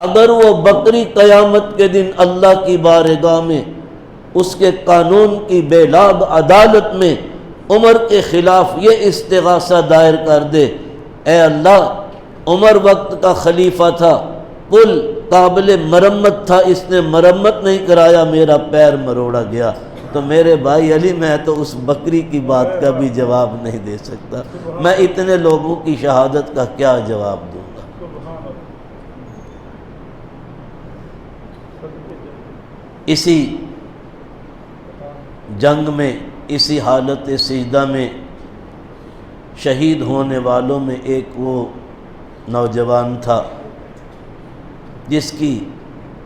اگر وہ بکری قیامت کے دن اللہ کی بارگاہ میں اس کے قانون کی بے لاب عدالت میں عمر کے خلاف یہ استغاثہ دائر کر دے، اے اللہ عمر وقت کا خلیفہ تھا، پل قابل مرمت تھا، اس نے مرمت نہیں کرایا، میرا پیر مروڑا گیا، تو میرے بھائی علی میں تو اس بکری کی بات کا بھی جواب نہیں دے سکتا، میں اتنے لوگوں کی شہادت کا کیا جواب دوں گا؟ اسی جنگ میں، اسی حالت سجدہ میں شہید ہونے والوں میں ایک وہ نوجوان تھا جس کی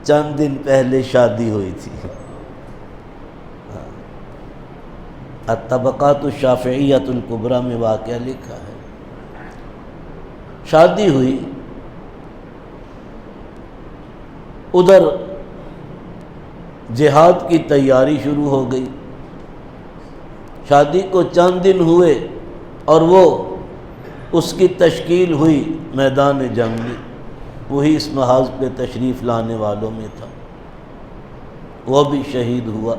چند دن پہلے شادی ہوئی تھی۔ الطبقات الشافعیۃ الکبریٰ میں واقعہ لکھا ہے، شادی ہوئی، ادھر جہاد کی تیاری شروع ہو گئی، شادی کو چند دن ہوئے اور وہ اس کی تشکیل ہوئی میدان جنگ میں، وہی اس محاذ پہ تشریف لانے والوں میں تھا، وہ بھی شہید ہوا۔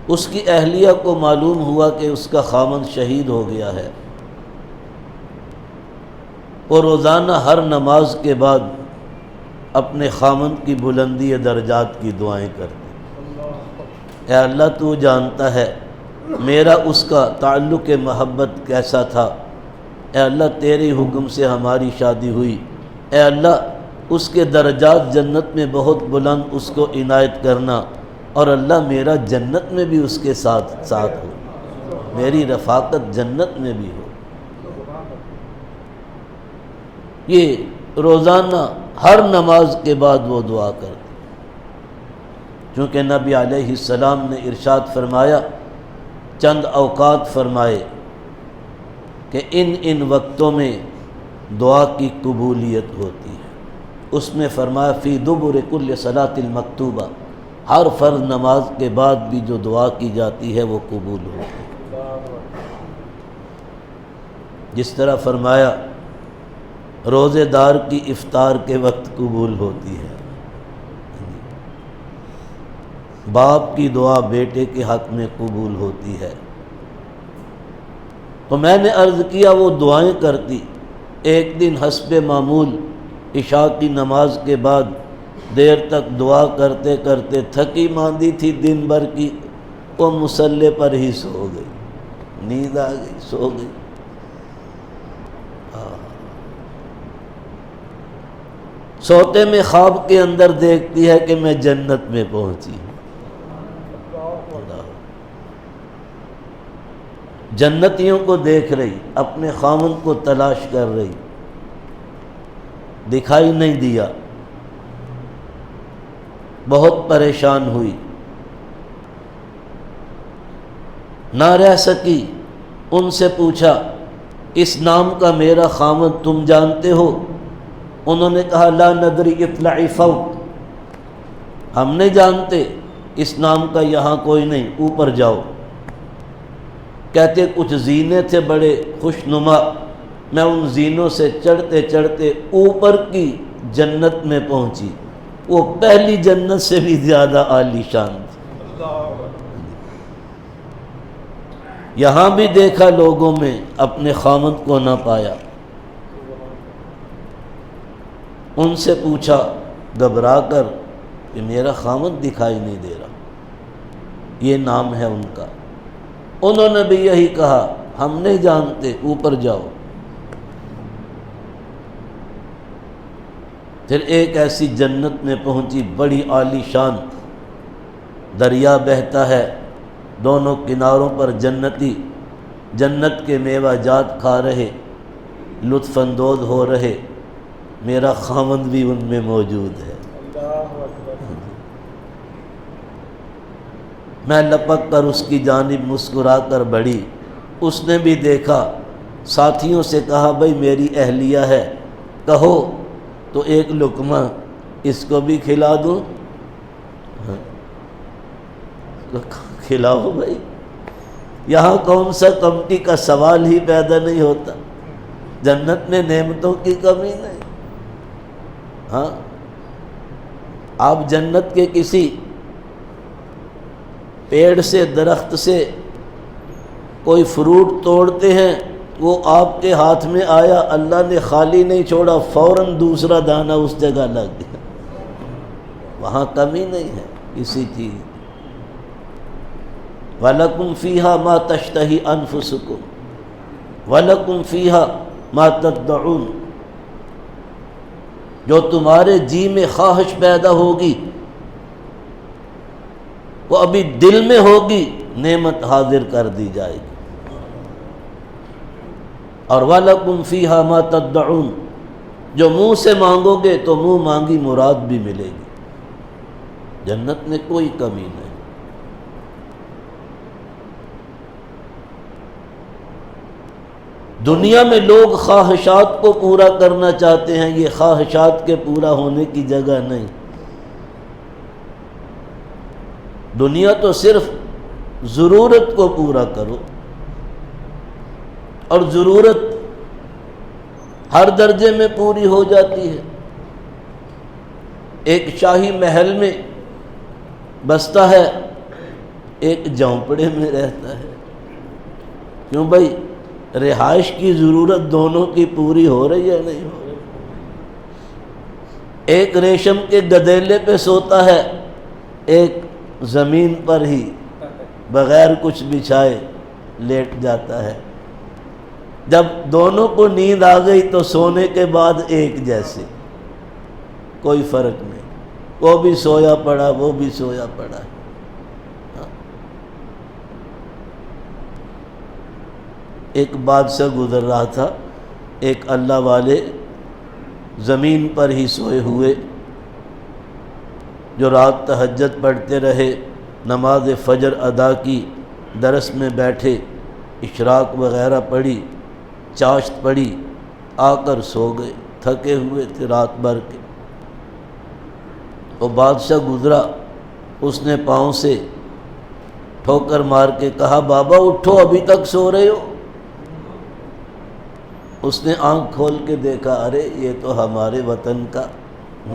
اس کی اہلیہ کو معلوم ہوا کہ اس کا خامند شہید ہو گیا ہے، وہ روزانہ ہر نماز کے بعد اپنے خامند کی بلندی درجات کی دعائیں کرتے، اے اللہ تو جانتا ہے میرا اس کا تعلق محبت کیسا تھا، اے اللہ تیرے حکم سے ہماری شادی ہوئی، اے اللہ اس کے درجات جنت میں بہت بلند اس کو عنایت کرنا، اور اللہ میرا جنت میں بھی اس کے ساتھ ہو، میری رفاقت جنت میں بھی ہو۔ یہ روزانہ ہر نماز کے بعد وہ دعا کرتے، چونکہ نبی علیہ السلام نے ارشاد فرمایا، چند اوقات فرمائے کہ ان وقتوں میں دعا کی قبولیت ہوتی ہے، اس میں فرمایا فی دبر کل صلاۃ المکتوبہ، ہر فرض نماز کے بعد بھی جو دعا کی جاتی ہے وہ قبول ہوتی ہے، جس طرح فرمایا روزے دار کی افطار کے وقت قبول ہوتی ہے، باپ کی دعا بیٹے کے حق میں قبول ہوتی ہے۔ تو میں نے عرض کیا وہ دعائیں کرتی، ایک دن حسب معمول عشاء کی نماز کے بعد دیر تک دعا کرتے کرتے تھکی ماندی تھی دن بھر کی، وہ مصلی پر ہی سو گئی، نیند آ گئی، سو گئی۔ سوتے میں خواب کے اندر دیکھتی ہے کہ میں جنت میں پہنچی ہوں، جنتیوں کو دیکھ رہی، اپنے خامند کو تلاش کر رہی، دکھائی نہیں دیا، بہت پریشان ہوئی، نہ رہ سکی، ان سے پوچھا اس نام کا میرا خامند تم جانتے ہو؟ انہوں نے کہا لا ندری اطلعی فوق، ہم نہیں جانتے، اس نام کا یہاں کوئی نہیں، اوپر جاؤ۔ کہتے کچھ زینے تھے بڑے خوشنما، میں ان زینوں سے چڑھتے چڑھتے اوپر کی جنت میں پہنچی، وہ پہلی جنت سے بھی زیادہ عالی شان تھی۔ یہاں بھی دیکھا لوگوں میں، اپنے خامند کو نہ پایا، ان سے پوچھا گھبرا کر کہ میرا خامند دکھائی نہیں دے رہا، یہ نام ہے ان کا۔ انہوں نے بھی یہی کہا ہم نہیں جانتے، اوپر جاؤ۔ پھر ایک ایسی جنت میں پہنچی بڑی عالی شان، دریا بہتا ہے، دونوں کناروں پر جنتی جنت کے میوہ جات کھا رہے، لطف اندوز ہو رہے، میرا خامند بھی ان میں موجود ہے۔ میں لپک کر اس کی جانب مسکرا کر بڑھی، اس نے بھی دیکھا، ساتھیوں سے کہا بھئی میری اہلیہ ہے، کہو تو ایک لقمہ اس کو بھی کھلا دوں؟ کھلاؤ بھائی، یہاں کون سا کمٹی کا سوال ہی پیدا نہیں ہوتا، جنت میں نعمتوں کی کمی نہیں۔ ہاں، آپ جنت کے کسی پیڑ سے، درخت سے کوئی فروٹ توڑتے ہیں، وہ آپ کے ہاتھ میں آیا، اللہ نے خالی نہیں چھوڑا، فوراً دوسرا دانہ اس جگہ لگ گیا۔ وہاں کمی نہیں ہے کسی چیز۔ وَلَكُمْ فِيهَا مَا تَشْتَهِي أَنفُسُكُمْ وَلَكُمْ فِيهَا مَا تَدَّعُونَ، جو تمہارے جی میں خواہش پیدا ہوگی، وہ ابھی دل میں ہوگی، نعمت حاضر کر دی جائے گی۔ اور وَلَكُمْ فِيهَا مَا تَدَّعُونَ، جو منہ سے مانگو گے تو منہ مانگی مراد بھی ملے گی۔ جنت میں کوئی کمی نہیں۔ دنیا میں لوگ خواہشات کو پورا کرنا چاہتے ہیں، یہ خواہشات کے پورا ہونے کی جگہ نہیں۔ دنیا تو صرف ضرورت کو پورا کرو، اور ضرورت ہر درجے میں پوری ہو جاتی ہے۔ ایک شاہی محل میں بستا ہے، ایک جھونپڑے میں رہتا ہے۔ کیوں بھائی؟ رہائش کی ضرورت دونوں کی پوری ہو رہی ہے نہیں ہو رہی؟ ایک ریشم کے گدیلے پہ سوتا ہے، ایک زمین پر ہی بغیر کچھ بچھائے لیٹ جاتا ہے۔ جب دونوں کو نیند آ گئی تو سونے کے بعد ایک جیسے، کوئی فرق نہیں، وہ بھی سویا پڑا، وہ بھی سویا پڑا۔ ایک بادشاہ گزر رہا تھا، ایک اللہ والے زمین پر ہی سوئے ہوئے، جو رات تہجد پڑھتے رہے، نماز فجر ادا کی، درس میں بیٹھے، اشراق وغیرہ پڑھی، چاشت پڑھی، آ کر سو گئے، تھکے ہوئے تھے رات بھر کے۔ وہ بادشاہ گزرا، اس نے پاؤں سے ٹھوکر مار کے کہا، بابا اٹھو، ابھی تک سو رہے ہو؟ اس نے آنکھ کھول کے دیکھا، ارے یہ تو ہمارے وطن کا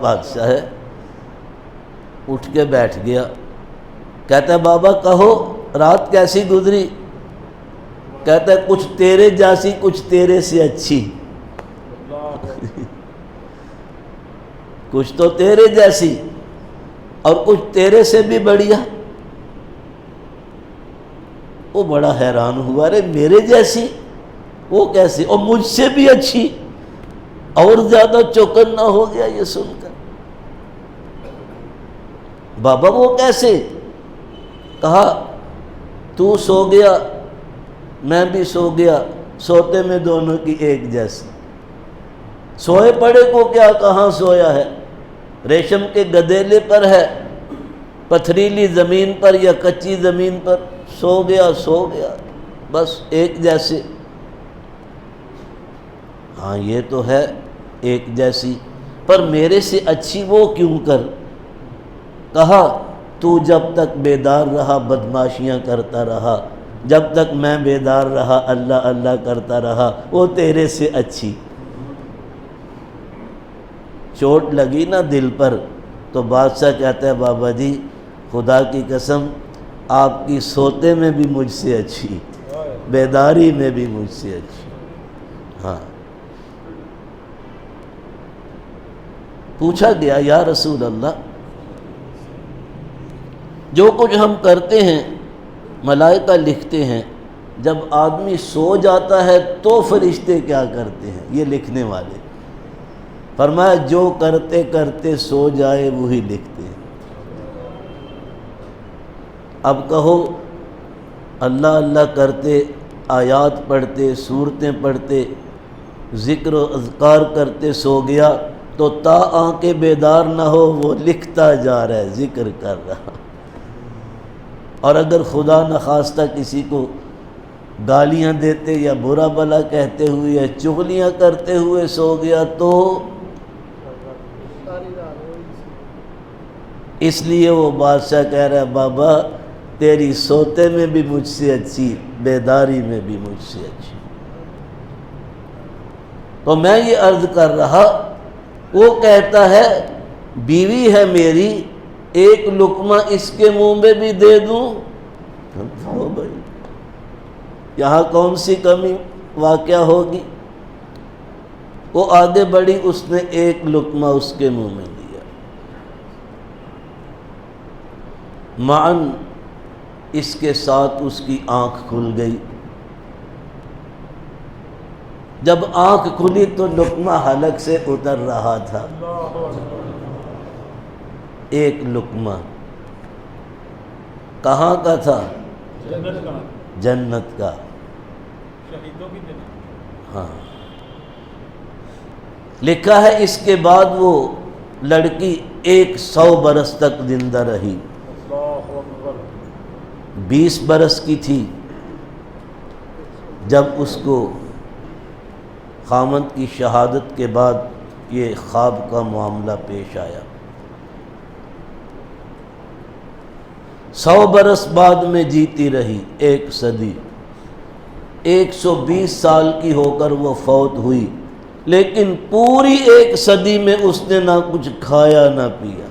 بادشاہ ہے۔ اٹھ کے بیٹھ گیا، کہتا ہے بابا کہو رات کیسی گزری؟ کہتا ہے کچھ تیرے جیسی، کچھ تیرے سے اچھی۔ کچھ تو تیرے جیسی اور کچھ تیرے سے بھی بڑھیا۔ وہ بڑا حیران ہوا، ارے میرے جیسی؟ وہ کیسے؟ اور مجھ سے بھی اچھی؟ اور زیادہ چوکنا ہو گیا یہ سن کر۔ بابا وہ کیسے؟ کہا تو سو گیا، میں بھی سو گیا، سوتے میں دونوں کی ایک جیسی۔ سوئے پڑے کو کیا کہاں سویا ہے؟ ریشم کے گدیلے پر ہے، پتھریلی زمین پر یا کچی زمین پر، سو گیا بس ایک جیسے۔ ہاں یہ تو ہے ایک جیسی، پر میرے سے اچھی وہ کیوں کر؟ کہا تو جب تک بیدار رہا بدماشیاں کرتا رہا، جب تک میں بیدار رہا اللہ اللہ کرتا رہا، وہ تیرے سے اچھی۔ چوٹ لگی نا دل پر، تو بادشاہ کہتا ہے بابا جی خدا کی قسم آپ کی سوتے میں بھی مجھ سے اچھی، بیداری میں بھی مجھ سے اچھی۔ ہاں، پوچھا گیا یا رسول اللہ جو کچھ ہم کرتے ہیں ملائکہ لکھتے ہیں، جب آدمی سو جاتا ہے تو فرشتے کیا کرتے ہیں؟ یہ لکھنے والے۔ فرمایا جو کرتے کرتے سو جائے وہی لکھتے ہیں۔ اب کہو اللہ اللہ کرتے، آیات پڑھتے، سورتیں پڑھتے، ذکر و اذکار کرتے سو گیا، تو تا آنکھیں بیدار نہ ہو وہ لکھتا جا رہا ہے، ذکر کر رہا۔ اور اگر خدا نخواستہ کسی کو گالیاں دیتے یا برا بھلا کہتے ہوئے یا چغلیاں کرتے ہوئے سو گیا تو اس لیے وہ بادشاہ کہہ رہا ہے بابا تیری سوتے میں بھی مجھ سے اچھی، بیداری میں بھی مجھ سے اچھی۔ تو میں یہ عرض کر رہا، وہ کہتا ہے بیوی ہے میری، ایک لقمہ اس کے منہ میں بھی دے دوں؟ ہو بھائی، یہاں کون سی کمی واقع ہوگی؟ وہ آگے بڑھی، اس نے ایک لقمہ اس کے منہ میں دیا، معاً اس کے ساتھ اس کی آنکھ کھل گئی۔ جب آنکھ کھلی تو لقمہ حلق سے اتر رہا تھا، ایک لقمہ کہاں کا تھا؟ جنت کا۔ ہاں، لکھا ہے اس کے بعد وہ لڑکی 100 برس تک زندہ رہی، 20 برس کی تھی جب اس کو خامند کی شہادت کے بعد یہ خواب کا معاملہ پیش آیا۔ 100 برس بعد میں جیتی رہی، 1 صدی، 120 سال کی ہو کر وہ فوت ہوئی، لیکن پوری 1 صدی میں اس نے نہ کچھ کھایا نہ پیا۔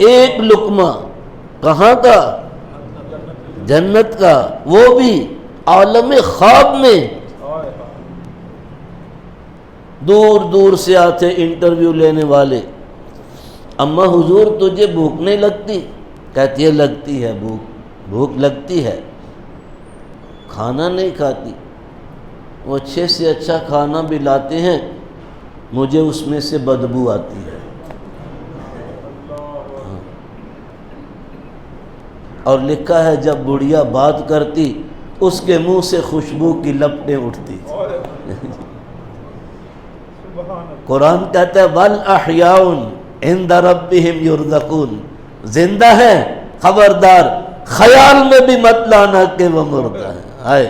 ایک لقمہ کہاں کا؟ جنت کا، وہ بھی عالم خواب میں۔ دور دور سے آتے انٹرویو لینے والے، اما حضور تجھے بھوک نہیں لگتی؟ کہتی ہے لگتی ہے، بھوک لگتی ہے، کھانا نہیں کھاتی۔ وہ اچھے سے اچھا کھانا بھی لاتے ہیں، مجھے اس میں سے بدبو آتی ہے۔ اور لکھا ہے جب بڑھیا بات کرتی اس کے منہ سے خوشبو کی لپٹیں اٹھتی تھی۔ قرآن کہتا ہے وَالْأَحْيَاءُ عِنْدَ رَبِّهِمْ يُرْزَقُونَ، زندہ ہے، خبردار خیال میں بھی مت لانا کہ وہ مردہ ہے۔